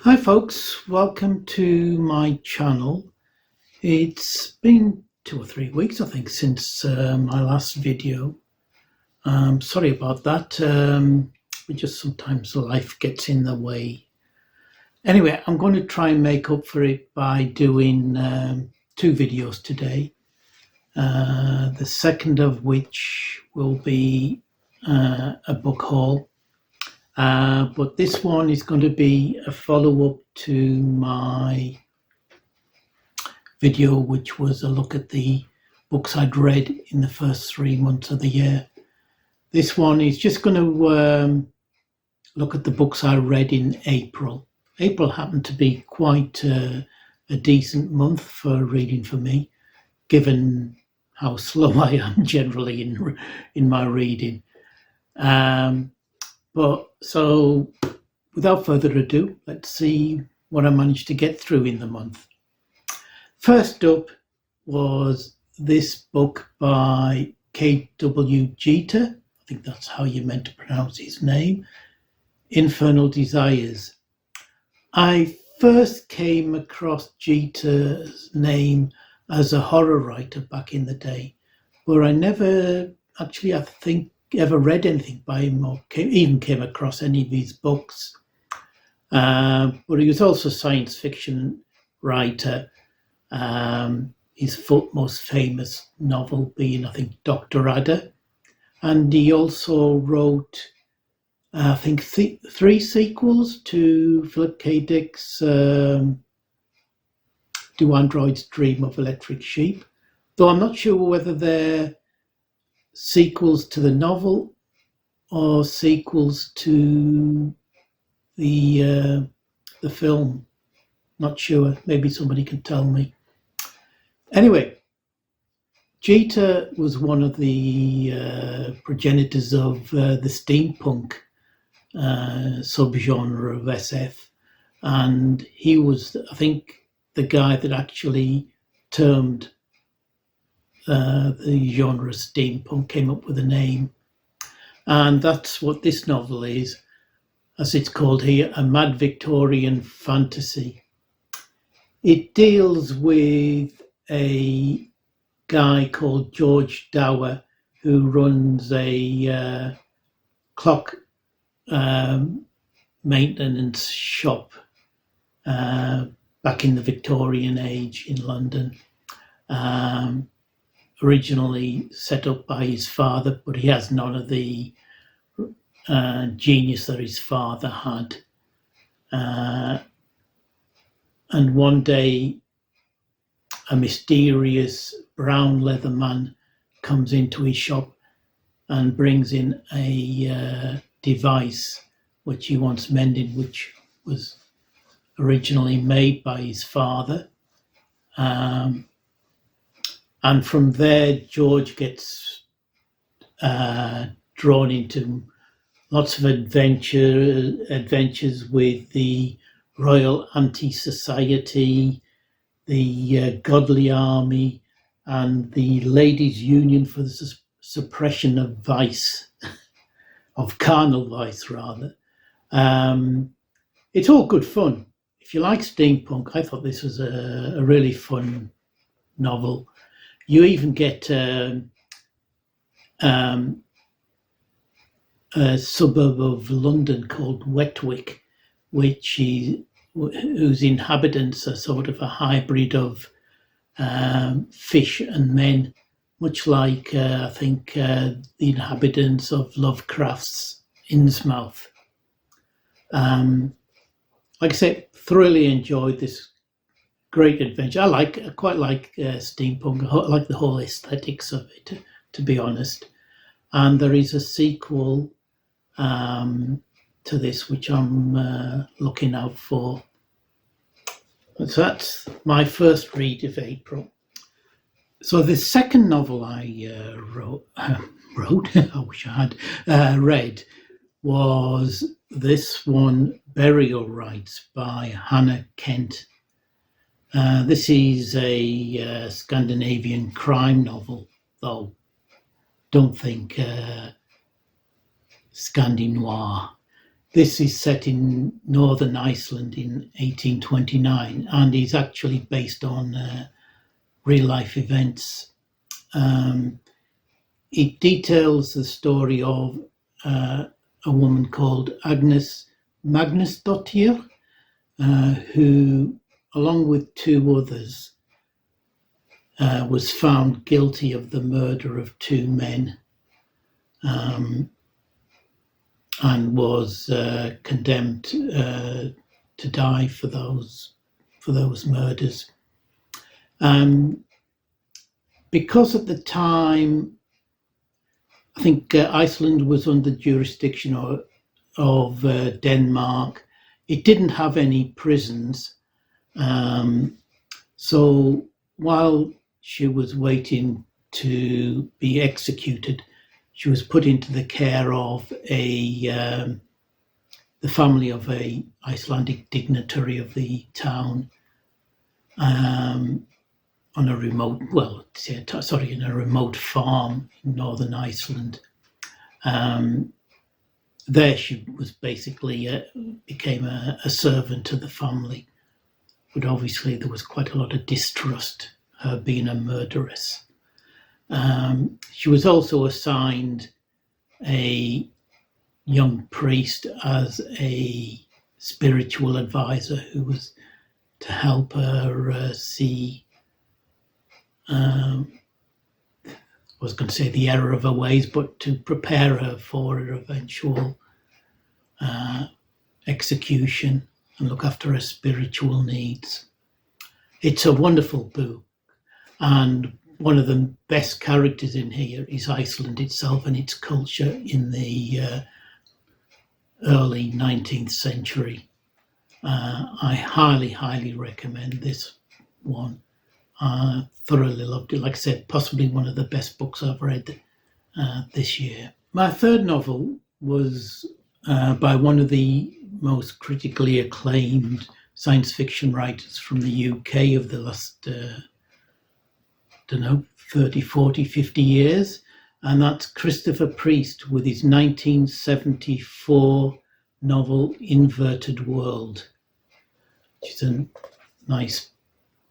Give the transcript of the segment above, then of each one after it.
Hi folks, welcome to my channel. It's been 2 or 3 weeks I think since my last video. Sorry about that, just sometimes life gets in the way. Anyway, I'm going to try and make up for it by doing 2 videos today. The second of which will be a book haul. But this one is going to be a follow-up to my video, which was a look at the books I'd read in the first 3 months of the year. This one is just going to look at the books I read in April. April happened to be quite a decent month for reading for me, given how slow I am generally in my reading. But so, without further ado, let's see what I managed to get through in the month. First up was this book by K.W. Jeter. I think that's how you meant to pronounce his name. Infernal Desires. I first came across Jeter's name as a horror writer back in the day, but I never actually, I think, ever read anything by him or even came across any of his books. But he was also a science fiction writer. His most famous novel being, I think, Dr. Adder. And he also wrote, I think, 3 sequels to Philip K. Dick's Do Androids Dream of Electric Sheep? Though I'm not sure whether they're sequels to the novel or sequels to the film. Not sure. Maybe somebody can tell me. Anyway, Jeter was one of the progenitors of the steampunk subgenre of SF, and he was, I think, the guy that actually termed the genre steampunk, came up with a name, and that's what this novel is, as it's called here, a mad Victorian fantasy. It deals with a guy called George Dower who runs a clock maintenance shop back in the Victorian age in London. Originally set up by his father, but he has none of the genius that his father had. And one day, a mysterious brown leather man comes into his shop and brings in a device which he wants mended, which was originally made by his father. And from there, George gets drawn into lots of adventures with the Royal Anti-Society, the Godly Army, and the Ladies' Union for the Suppression of Vice, of carnal vice, rather. It's all good fun. If you like steampunk, I thought this was a really fun novel. You even get a suburb of London called Wetwick, whose inhabitants are sort of a hybrid of fish and men, much like I think the inhabitants of Lovecraft's Innsmouth. Like I said, thoroughly enjoyed this great adventure. I quite like steampunk. I like the whole aesthetics of it, to be honest. And there is a sequel to this, which I'm looking out for. So that's my first read of April. So the second novel I I wish I had read, was this one, Burial Rites by Hannah Kent. This is a Scandinavian crime novel, though don't think Scandi noir. This is set in northern Iceland in 1829 and is actually based on real life events. It details the story of a woman called Agnes Magnusdottir, who, along with two others, was found guilty of the murder of two men, and was condemned to die for those murders. Because at the time, I think Iceland was under jurisdiction of Denmark. It didn't have any prisons. So while she was waiting to be executed, she was put into the care of the family of a Icelandic dignitary of the town, on a remote, in a remote farm in northern Iceland. There she was basically became a servant to the family, but obviously there was quite a lot of distrust, her being a murderess. She was also assigned a young priest as a spiritual advisor who was to help her see, I was going to say the error of her ways, but to prepare her for her eventual execution and look after her spiritual needs. It's a wonderful book, and one of the best characters in here is Iceland itself and its culture in the early 19th century. I highly recommend this one. Thoroughly loved it. Like I said, possibly one of the best books I've read this year. My third novel was by one of the most critically acclaimed science fiction writers from the UK of the last 30, 40, 50 years, and that's Christopher Priest with his 1974 novel Inverted World, which is a nice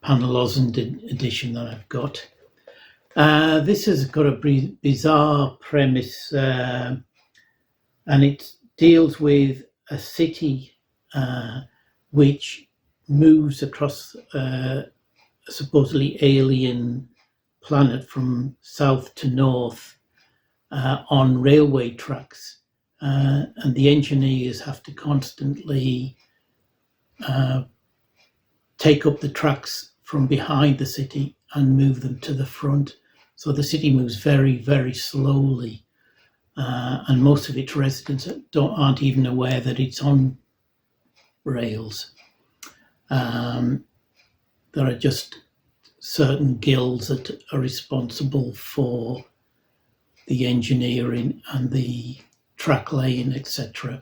Panelozend edition that I've got. This has got a bizarre premise, and it deals with a city which moves across a supposedly alien planet from south to north on railway tracks, and the engineers have to constantly take up the tracks from behind the city and move them to the front. So the city moves very, very slowly, and most of its residents aren't even aware that it's on rails. There are just certain guilds that are responsible for the engineering and the track laying, etc.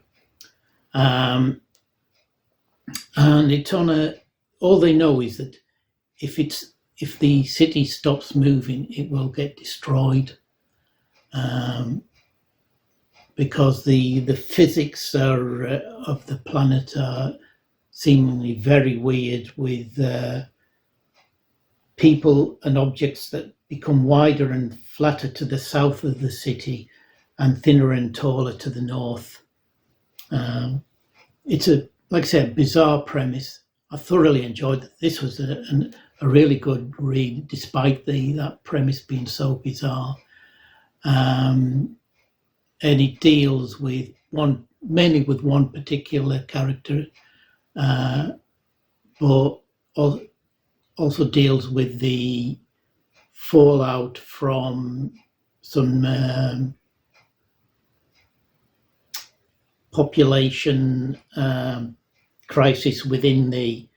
And it's on all they know is that if the city stops moving, it will get destroyed, because the physics of the planet are seemingly very weird, with people and objects that become wider and flatter to the south of the city and thinner and taller to the north. It's like I said, bizarre premise. I thoroughly enjoyed it. This was a really good read, despite that premise being so bizarre. And it deals with mainly with one particular character, but also deals with the fallout from some population crisis within the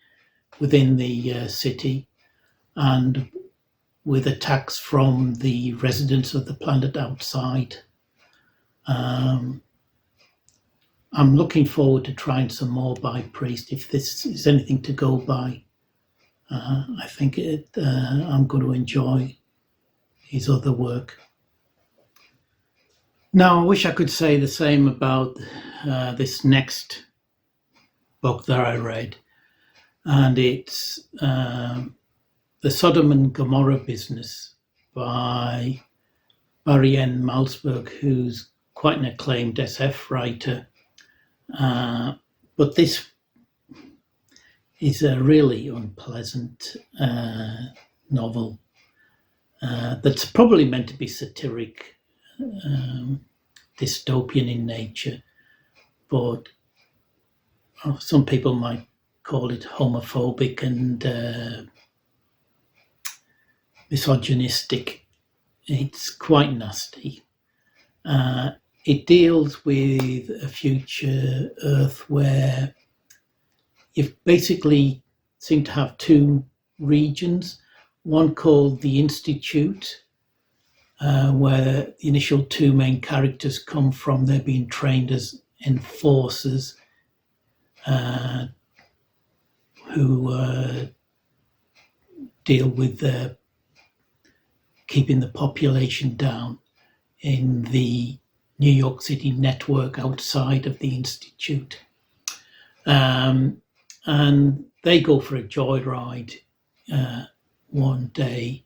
city, and with attacks from the residents of the planet outside. I'm looking forward to trying some more by Priest. If this is anything to go by, I think I'm going to enjoy his other work. Now, I wish I could say the same about this next book that I read, and it's The Sodom and Gomorrah Business by Barry N. Malzberg, who's quite an acclaimed SF writer. But this is a really unpleasant novel that's probably meant to be satiric, dystopian in nature, but some people might call it homophobic and misogynistic. It's quite nasty. It deals with a future Earth where you basically seem to have two regions, one called the Institute, where the initial two main characters come from. They're being trained as enforcers who deal with keeping the population down in the New York City network outside of the Institute. And they go for a joyride one day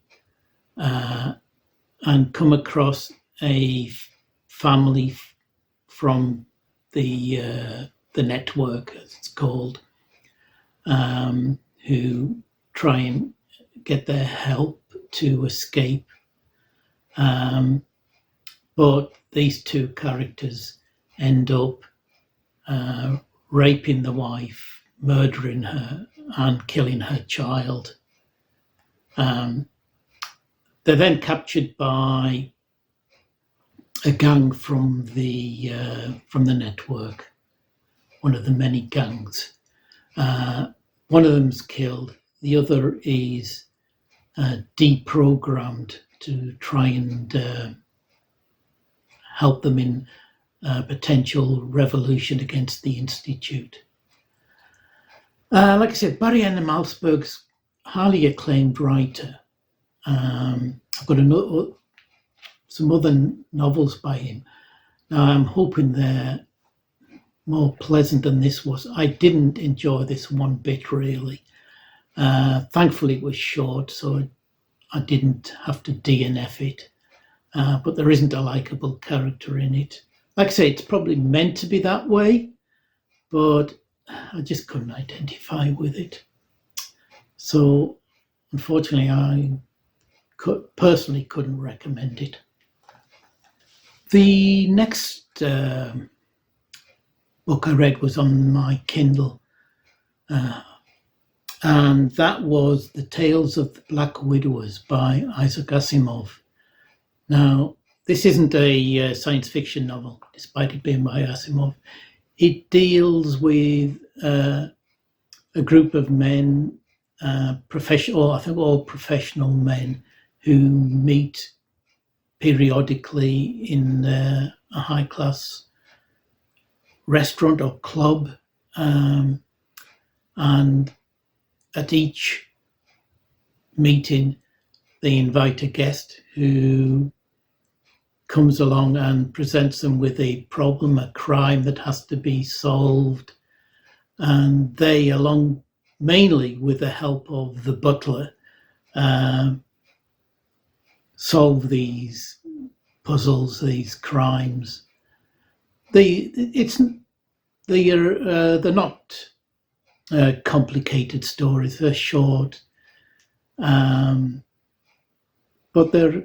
and come across a family from the network, as it's called, who try and get their help to escape. But these two characters end up raping the wife, murdering her, and killing her child. They're then captured by a gang from the network, one of the many gangs. One of them's killed. The other is deprogrammed to try and help them in a potential revolution against the Institute. Like I said, Barry N. Malzberg's highly acclaimed writer. I've got some other novels by him. Now I'm hoping they're more pleasant than this was. I didn't enjoy this one bit really. Thankfully it was short, so I didn't have to DNF it. But there isn't a likable character in it. Like I say, it's probably meant to be that way, but I just couldn't identify with it. So unfortunately, I personally couldn't recommend it. The next book I read was on my Kindle, and that was The Tales of the Black Widowers by Isaac Asimov. Now, this isn't a science fiction novel, despite it being by Asimov. It deals with a group of men, I think all professional men, who meet periodically in a high-class restaurant or club, and at each meeting they invite a guest who comes along and presents them with a problem, a crime that has to be solved, and they, along mainly with the help of the butler, solve these puzzles, these crimes. They're not complicated stories. They're short, but they're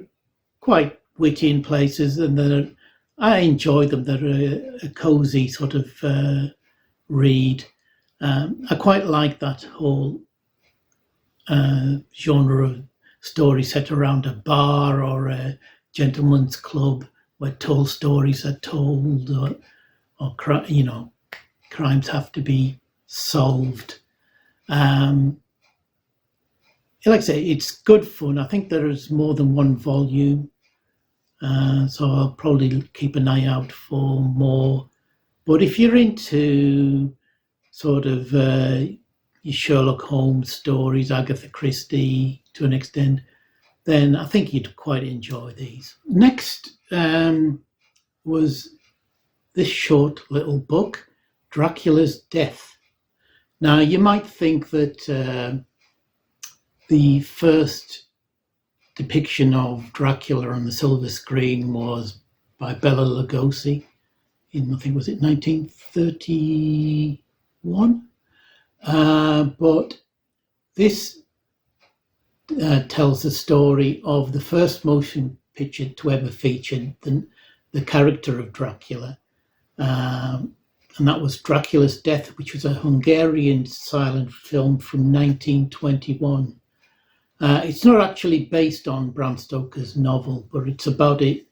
quite witty in places, and I enjoy them. They're a cozy sort of read. I quite like that whole genre of story set around a bar or a gentleman's club where tall stories are told, or crimes have to be solved. Like I say, it's good fun. I think there is more than one volume, so I'll probably keep an eye out for more. But if you're into sort of your Sherlock Holmes stories, Agatha Christie to an extent, then I think you'd quite enjoy these. Next was this short little book, Dracula's Death. Now, you might think that the first depiction of Dracula on the silver screen was by Bela Lugosi in, I think, was it 1931? But this tells the story of the first motion picture to ever feature the character of Dracula. And that was Dracula's Death, which was a Hungarian silent film from 1921. It's not actually based on Bram Stoker's novel, but it's about a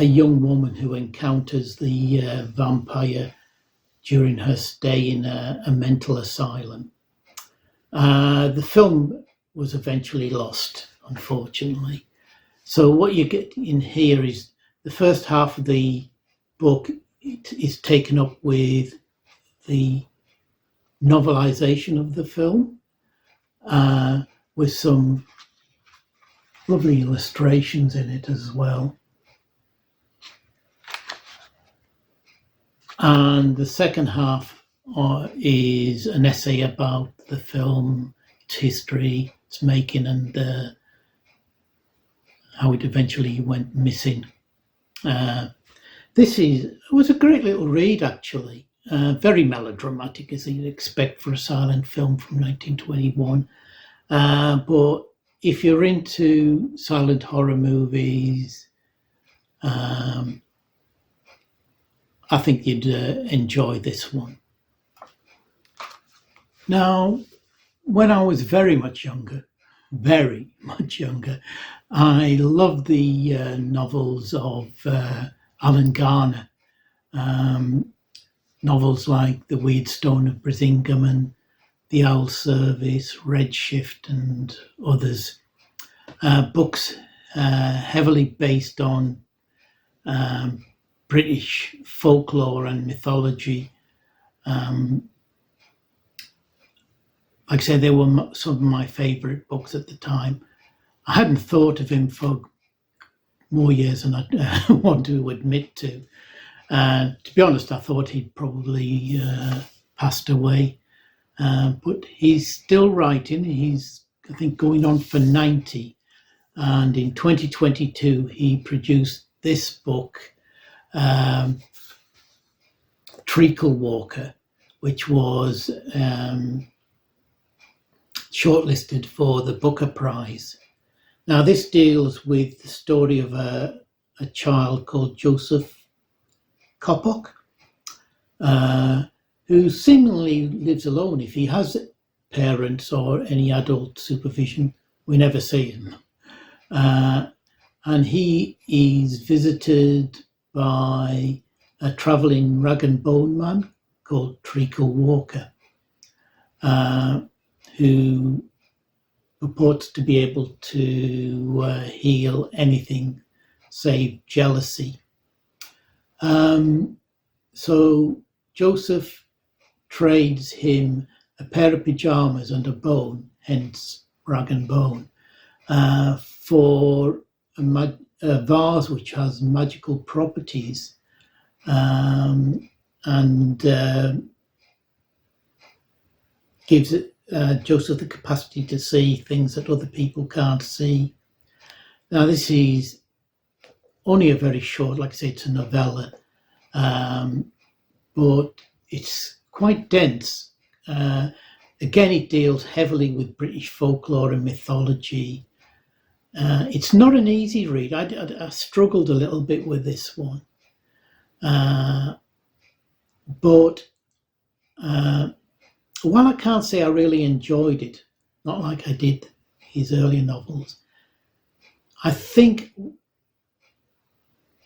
young woman who encounters the vampire during her stay in a mental asylum. The film was eventually lost, unfortunately. So what you get in here is the first half of the book is taken up with the novelization of the film, with some lovely illustrations in it as well. And the second half is an essay about the film, its history, its making, and how it eventually went missing. This was a great little read, actually. Very melodramatic, as you'd expect for a silent film from 1921. But if you're into silent horror movies, I think you'd enjoy this one. Now, when I was very much younger, I loved the novels of Alan Garner. Novels like The Weird Stone of Brisingamen, The Owl Service, Redshift, and others. Books heavily based on British folklore and mythology. Like I said, they were some of my favourite books at the time. I hadn't thought of him for more years than I want to admit to. To be honest, I thought he'd probably passed away. But he's still writing. He's, I think, going on for 90. And in 2022, he produced this book, Treacle Walker, which was shortlisted for the Booker Prize. Now, this deals with the story of a child called Joseph Kopok, who seemingly lives alone. If he has parents or any adult supervision, we never see him. And he is visited by a travelling rag and bone man called Treacle Walker, who purports to be able to heal anything save jealousy. So Joseph trades him a pair of pajamas and a bone, hence rag and bone, for a vase which has magical properties, and gives Joseph the capacity to see things that other people can't see. Now, this is only a very short, like I say, it's a novella, but it's quite dense. Again, it deals heavily with British folklore and mythology. It's not an easy read. I struggled a little bit with this one. But while I can't say I really enjoyed it, not like I did his earlier novels, I think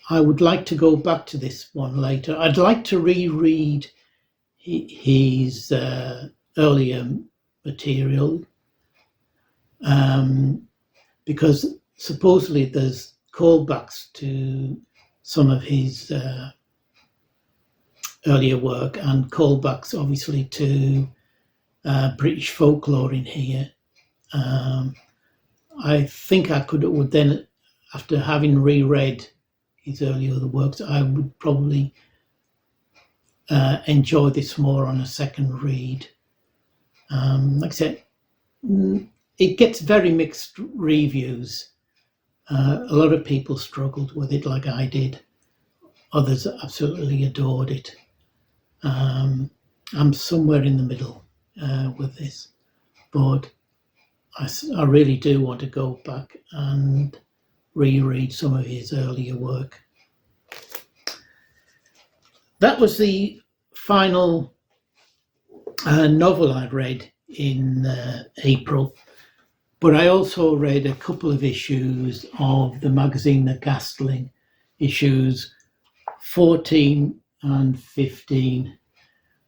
I would like to go back to this one later. I'd like to reread his earlier material, because supposedly there's callbacks to some of his earlier work and callbacks obviously to British folklore in here. I think I would then, after having reread his earlier works, I would probably enjoy this more on a second read. Like I said, it gets very mixed reviews. A lot of people struggled with it like I did. Others absolutely adored it. I'm somewhere in the middle with this, but I really do want to go back and reread some of his earlier work. That was the final novel I read in April, but I also read a couple of issues of the magazine The Ghastling, issues 14 and 15.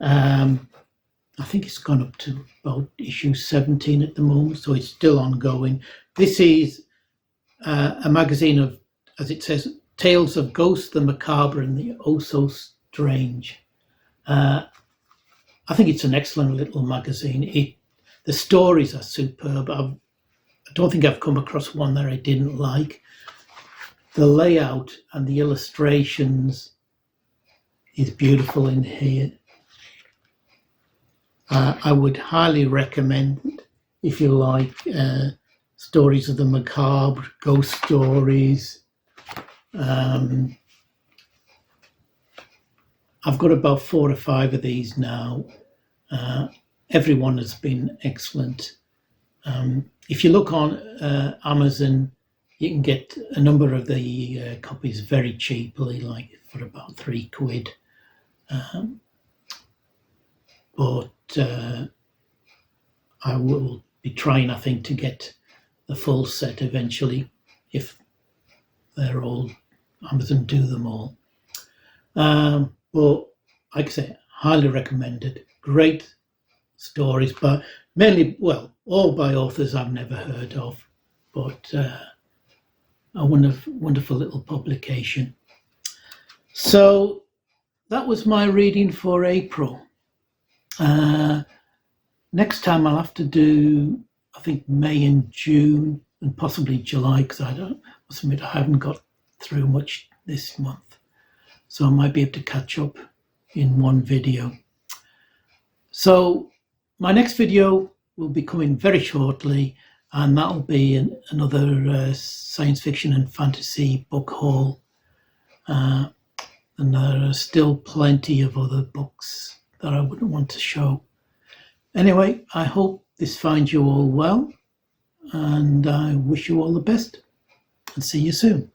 I think it's gone up to about issue 17 at the moment, so it's still ongoing. This is a magazine of, as it says, tales of ghosts, the macabre, and the oh-so-strange. I think it's an excellent little magazine. The stories are superb. I don't think I've come across one that I didn't like. The layout and the illustrations is beautiful in here. I would highly recommend, if you like stories of the macabre, ghost stories. I've got about 4 or 5 of these now. Everyone has been excellent. If you look on Amazon, you can get a number of the copies very cheaply, like for about £3. But I will be trying, I think, to get the full set eventually, if they're all, Amazon do them all. But like I say, highly recommended. Great stories, but mainly, well, all by authors I've never heard of, but a wonderful little publication. So that was my reading for April. Next time I'll have to do, I think, May and June, and possibly July, because I must admit I haven't got through much this month, so I might be able to catch up in one video. So my next video will be coming very shortly, and that'll be another science fiction and fantasy book haul. And there are still plenty of other books that I wouldn't want to show. Anyway, I hope this finds you all well, and I wish you all the best, and see you soon.